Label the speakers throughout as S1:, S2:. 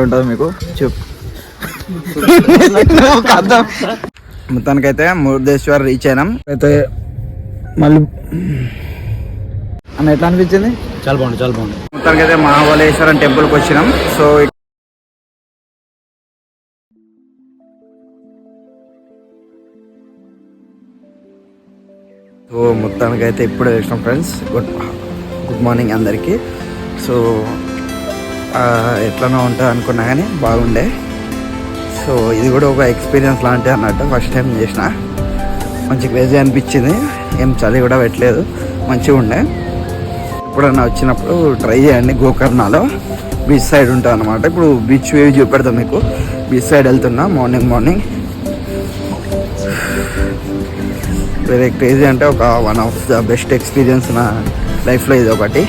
S1: ఉంటుంది మీకు చెప్పు. మొత్తానికైతే మురుదేశ్వర్ రీచ్ అయినాం. అయితే మళ్ళీ అన్న ఎట్లా అనిపించింది?
S2: చాలా బాగుంది.
S1: మొత్తానికైతే మహాబలేశ్వరం టెంపుల్కి వచ్చినాం. సో మొత్తానికైతే ఇప్పుడే వచ్చినాం ఫ్రెండ్స్. గుడ్ మార్నింగ్ అందరికీ. సో ఎట్లనో ఉంటుంది అనుకున్నా కానీ బాగుండే. సో ఇది కూడా ఒక ఎక్స్పీరియన్స్ లాంటిది అన్నట్టు. ఫస్ట్ టైం చేసిన, మంచి క్రేజీ అనిపించింది. ఏం చలి కూడా పెట్టలేదు, మంచిగా ఉండే. ఎప్పుడన్నా వచ్చినప్పుడు ట్రై చేయండి. గోకర్ణలో బీచ్ సైడ్ ఉంటుంది అనమాట. ఇప్పుడు బీచ్ వేవ్ చూపెడతాం మీకు. బీచ్ సైడ్ వెళ్తున్నా మార్నింగ్. వెరీ క్రేజీ అంటే ఒక one of the best experience నా లైఫ్లో ఇది ఒకటి.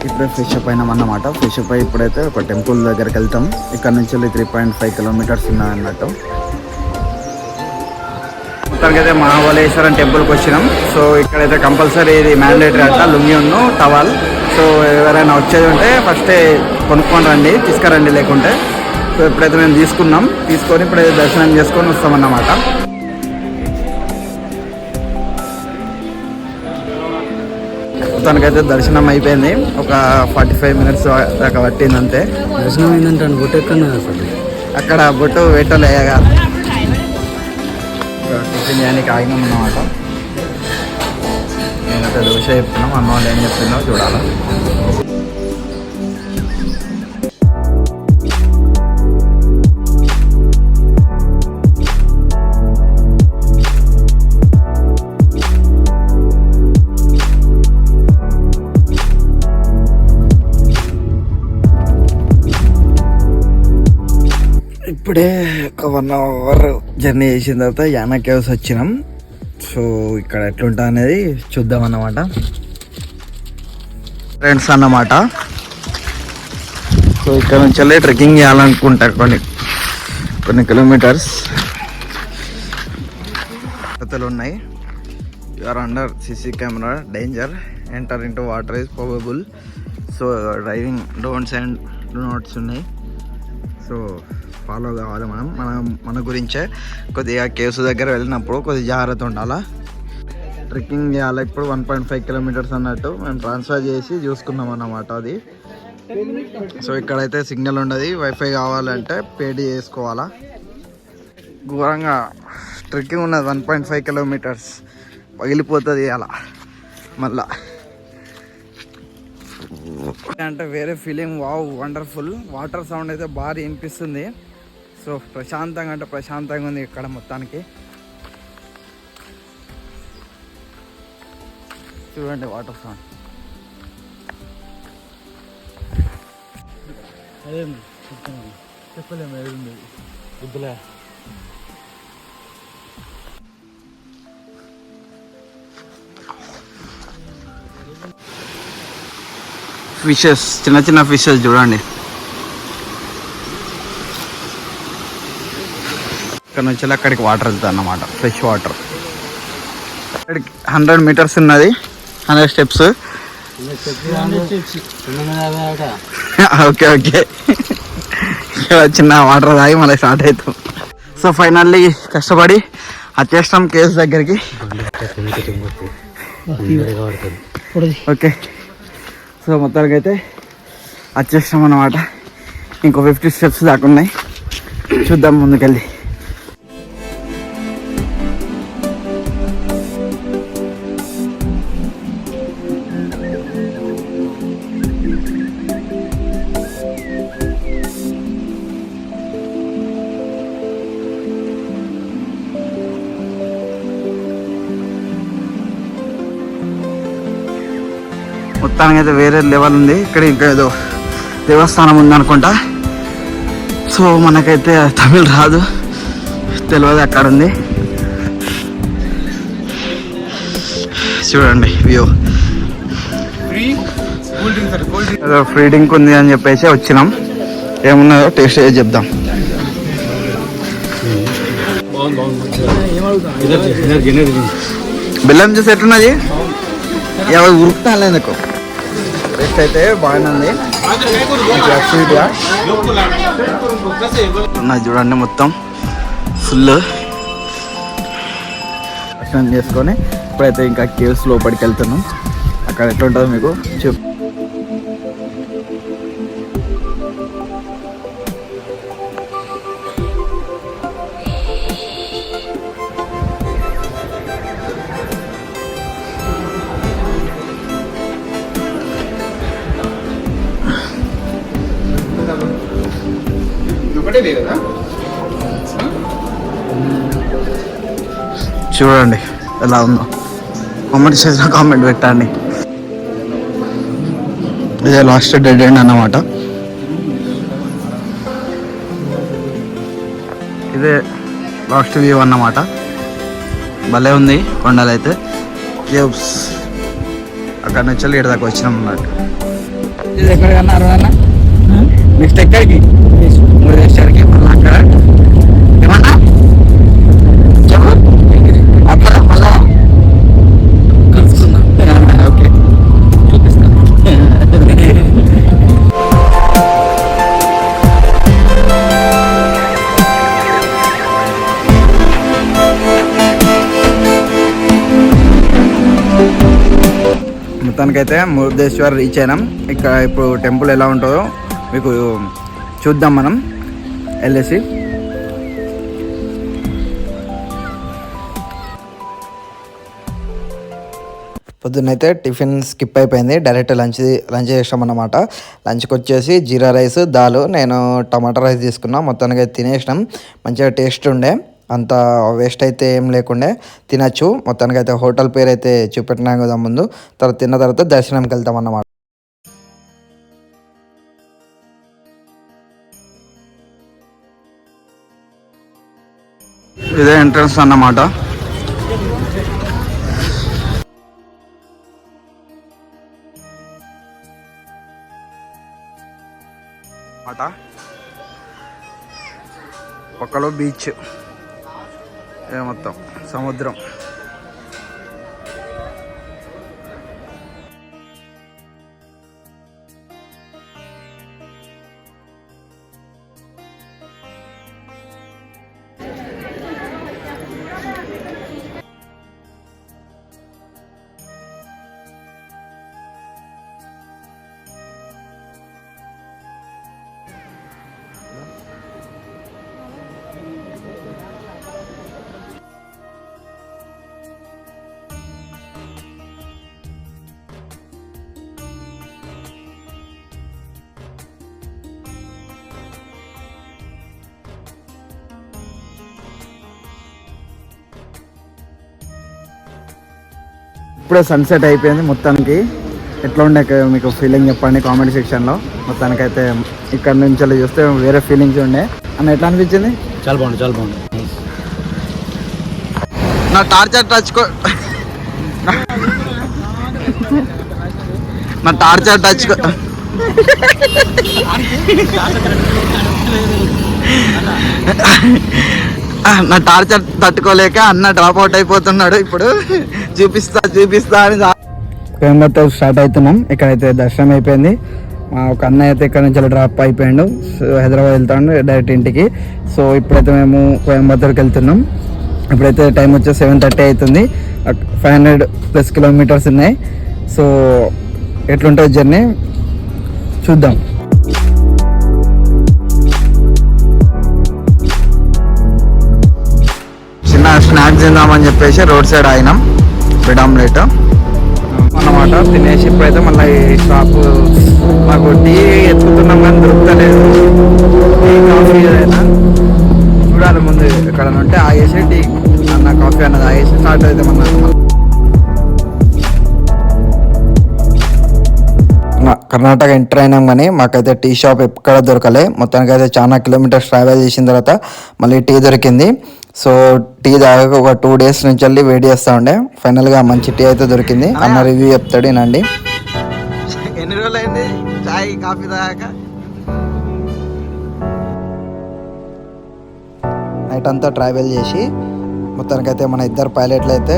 S1: ఇప్పుడే ఫ్రెష్ అప్ అయినాం అన్నమాట. ఫ్రెష్ అప్ అయ్యి ఇప్పుడైతే ఒక టెంపుల్ దగ్గరికి వెళ్తాం. ఇక్కడ నుంచి 3.5 కిలోమీటర్స్ ఉన్నాయి అన్నట్టు. మొత్తానికైతే మహాబలేశ్వరం టెంపుల్కి వచ్చినాం. సో ఇక్కడైతే కంపల్సరీ ఇది మ్యాండేటరీ అంట, లుంగి ఉన్ను టవల్. సో ఎవరైనా వచ్చేది ఉంటే ఫస్టే కొనుక్కొని రండి, తీసుకురండి లేకుంటే. సో ఇప్పుడైతే మేము తీసుకొని ఇప్పుడైతే దర్శనం చేసుకొని వస్తామన్నమాట. మొత్తానికైతే దర్శనం అయిపోయింది. ఒక 45 మినిట్స్ దాకా పట్టింది అంతే.
S2: దర్శనం అయిందంటే బొట్టు ఎక్కడ
S1: అక్కడ బొట్టు పెట్టలేగా. టిఫిన్ చేయడానికి ఆగినాం అన్నమాట. నేనైతే దోశ చెప్తున్నాం, అన్న వాళ్ళు ఏం చెప్తున్నా చూడాలి. ఇప్పుడే ఒక 1 అవర్ జర్నీ చేసిన తర్వాత యానా కేవ్స్ వచ్చినాం. సో ఇక్కడ ఎట్లుంటా అనేది చూద్దాం అన్నమాట. ఫ్రెండ్స్ అన్నమాట. సో ఇక్కడ నుంచి వెళ్ళి ట్రెక్కింగ్ చేయాలనుకుంటా కొన్ని కిలోమీటర్స్. కథలు ఉన్నాయి. You are under CC camera, danger, enter into water is probable. So driving don'ts and do nots ఉన్నాయి. సో ఫాలో కావాలి మన గురించే. కొద్దిగా కేవ్స్ దగ్గర వెళ్ళినప్పుడు కొద్దిగా జాగ్రత్త ఉండాలా. ట్రెక్కింగ్ చేయాలి. ఇప్పుడు 1.5 కిలోమీటర్స్ అన్నట్టు మేము ట్రాన్స్ఫర్ చేసి చూసుకున్నాం అన్నమాట అది. సో ఇక్కడైతే సిగ్నల్ ఉండదు. వైఫై కావాలంటే పేడ్ చేసుకోవాలా. ఘోరంగా ట్రెక్కింగ్ ఉన్నది. 1.5 కిలోమీటర్స్ పగిలిపోతుంది అలా మళ్ళా. అంటే వేరే feeling. Wow, wonderful. Water sound అయితే భారీ వినిపిస్తుంది. సో ప్రశాంతంగా ఉంది ఇక్కడ మొత్తానికి. చూడండి వాటర్ సౌండ్. చెప్పలేము ఏది వద్దులే. ఫిషెస్, చిన్న ఫిషెస్ చూడండి. ఇక్కడ నుంచి అక్కడికి వాటర్ వెళ్తుంది అన్నమాట, ఫ్రెష్ వాటర్. 100 మీటర్స్ ఉన్నది, 100 స్టెప్స్. ఓకే చిన్న వాటర్ తాగి మళ్ళీ స్టార్ట్ అవుతాం. సో ఫైనల్లీ కష్టపడి వచ్చేస్తాం కేవ్స్ దగ్గరికి. ఓకే, సో మొత్తానికి అయితే వచ్చేస్తాం అన్నమాట. ఇంకో 50 స్టెప్స్ దాకా ఉన్నాయి, చూద్దాం ముందుకెళ్ళి. మొత్తానికి అయితే వేరే లెవెల్ ఉంది. ఇక్కడ ఇంకా ఏదో దేవస్థానం ఉందనుకుంటా. సో మనకైతే తమిళ్ రాదు, తెలియదు అక్కడ ఉంది. చూడండి వ్యూ. ఫ్రీ డ్రింక్ ఉంది అని చెప్పేసి వచ్చినాం. ఏమున్నాయో టేస్ట్ చేసి చెప్దాం. బెల్లం జ్యూస్ ఎట్లున్నది? ఎవరు ఉరుకుతాను ఎందుకు. టేస్ట్ అయితే బాగుంది. స్వీట్గా ఉన్నది చూడండి. మొత్తం ఫుల్ దర్శనం చేసుకొని ఇప్పుడైతే ఇంకా కేవ్స్ లోపలికి వెళ్తున్నాం. అక్కడ ఎట్లా ఉంటుందో మీకు చెప్పు. చూడండి ఎలా ఉందో. కామెంట్ చేసిన కామెంట్ పెట్టండి. ఇదే లాస్ట్ డెడ్ ఎండ్ అన్నమాట. ఇదే లాస్ట్ వ్యూ అన్నమాట. భలే ఉంది కొండలు అయితే. కేవ్స్ అక్కడ నుంచి ఇక్కడి దాకా వచ్చినాం అన్నట్టు. ఇది ఎక్కడికి అన్నారు అన్న? నెక్స్ట్ ఎక్కడికి? మురుడేశ్వర్కి. మళ్ళీ అక్కడ ఏమన్నా అక్కడ మళ్ళా కలుసుకుందాం. ఓకే చూపిస్తాను. మొత్తానికైతే మురుడేశ్వర్ రీచ్ అయినాం. ఇక్కడ ఇప్పుడు టెంపుల్ ఎలా ఉంటుందో మీకు చూద్దాం మనం వెళ్ళేసి. పొద్దున్నైతే టిఫిన్ స్కిప్ అయిపోయింది. డైరెక్ట్ లంచ్ చేసాం అన్నమాట. లంచ్కి వచ్చేసి జీరా రైస్, దాల్, నేను టమాటా రైస్ తీసుకున్నా. మొత్తానికి అయితే తినేసినాం. మంచిగా టేస్ట్ ఉండే, అంత వేస్ట్ అయితే ఏం లేకుండే, తినచ్చు. మొత్తానికి అయితే హోటల్ పేరు అయితే చూపెట్టినాం కదా ముందు. తర్వాత తిన్న తర్వాత దర్శనంకి వెళ్తాం అన్నమాట. ఇదే ఎంట్రన్స్ అన్నమాట. పక్కలో బీచ్, మొత్తం సముద్రం. ఇప్పుడే సన్సెట్ అయిపోయింది. మొత్తానికి ఎట్లా ఉండే మీకు ఫీలింగ్ చెప్పండి కామెంట్ సెక్షన్లో. మొత్తానికైతే ఇక్కడ నుంచి చూస్తే వేరే ఫీలింగ్స్ ఉండే. అన్న ఎట్లా అనిపించింది?
S2: చాలా బాగుంది, చాలా బాగుంది.
S1: నా టార్చర్ టచ్కో నా టార్చర్ టచ్కో నా టార్చర్ తట్టుకోలేక అన్న డ్రాప్ అవుట్ అయిపోతున్నాడు. ఇప్పుడు చూపిస్తా అని కోయంబత్తూర్ స్టార్ట్ అవుతున్నాం. ఇక్కడైతే దర్శనం అయిపోయింది. ఒక అన్న అయితే ఇక్కడ నుంచి డ్రాప్ అయిపోయాడు. హైదరాబాద్ వెళ్తాడు డైరెక్ట్ ఇంటికి. సో ఇప్పుడైతే మేము కోయంబత్తూర్కి వెళ్తున్నాం. ఇప్పుడైతే టైం వచ్చి 7:30 అవుతుంది. 500+ కిలోమీటర్స్ ఉన్నాయి. సో ఎట్లుంటుంది జర్నీ చూద్దాం. చిన్న స్నాక్స్ తిందామని చెప్పేసి రోడ్ సైడ్ అయినాం. బ్రెడ్ ఆమ్లెట్ అన్నమాట. తినేసి ఇప్పుడైతే మళ్ళీ ఈ షాప్ మాకు టీ ఎత్తుకుతున్నాం కానీ దొరుకుతలేదు. టీ కాఫీ ఏదైనా చూడాలి ముందు ఎక్కడ ఉంటే ఆగేసి టీ అన్న కాఫీ అన్నది ఆగేసి స్టార్ట్ అయితే కర్ణాటక ఎంటర్ అయినాం కానీ మాకైతే టీ షాప్ ఎక్కడ దొరకలే. మొత్తానికి అయితే చాలా కిలోమీటర్స్ ట్రావెల్ చేసిన తర్వాత మళ్ళీ టీ దొరికింది. సో టీ తాగక ఒక 2 days నుంచి వెళ్ళి వెయిట్ చేస్తూ ఉండే. ఫైనల్గా మంచి టీ అయితే దొరికింది. అన్న రివ్యూ చెప్తాడు నండి. ఎన్ని రోజులు అయింది చాయ్ కాఫీ తాగాక? నైట్ అంతా ట్రావెల్ చేసి మొత్తానికైతే మన ఇద్దరు పైలట్లు అయితే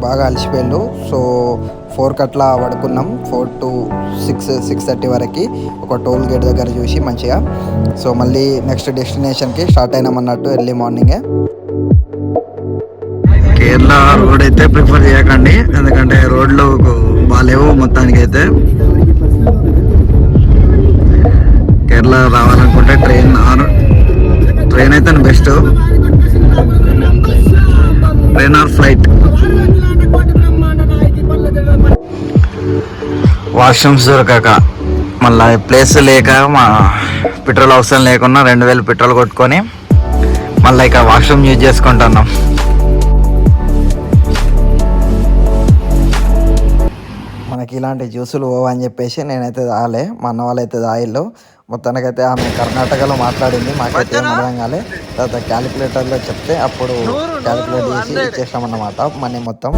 S1: బాగా అలసిపోయారు. సో 4 అట్లా పడుకున్నాం. 4 to 6:30 వరకు ఒక టోల్ గేట్ దగ్గర చూసి మంచిగా. సో మళ్ళీ నెక్స్ట్ డెస్టినేషన్కి స్టార్ట్ అయినాం అన్నట్టు ఎర్లీ మార్నింగే. కేరళ రోడ్ అయితే ప్రిఫర్ చేయకండి, ఎందుకంటే రోడ్లు బాగాలేవు. మొత్తానికి అయితే కేరళ రావాలనుకుంటే ట్రైన్ అయితే best. Train or flight. Washrooms దొరకక మళ్ళీ ప్లేస్ లేక మా పెట్రోల్ అవసరం లేకుండా 2000 పెట్రోల్ కొట్టుకొని మళ్ళీ ఇక వాష్రూమ్ యూజ్ చేసుకుంటున్నాం. మనకి ఇలాంటి జ్యూసులు అని చెప్పేసి నేనైతే తాగలే, మా అన్న వాళ్ళు అయితే తాగిళ్ళు. మొత్తానికైతే ఆమె కర్ణాటకలో మాట్లాడింది, మాకైతే అర్థం కాలే. తర్వాత క్యాలిక్యులేటర్లో చెప్తే అప్పుడు క్యాలిక్యులేట్ చేసి ఇచ్చేసామన్నమాట మనీ మొత్తం.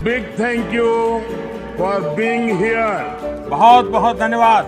S3: Big thank you for being here. बहुत बहुत धन्यवाद.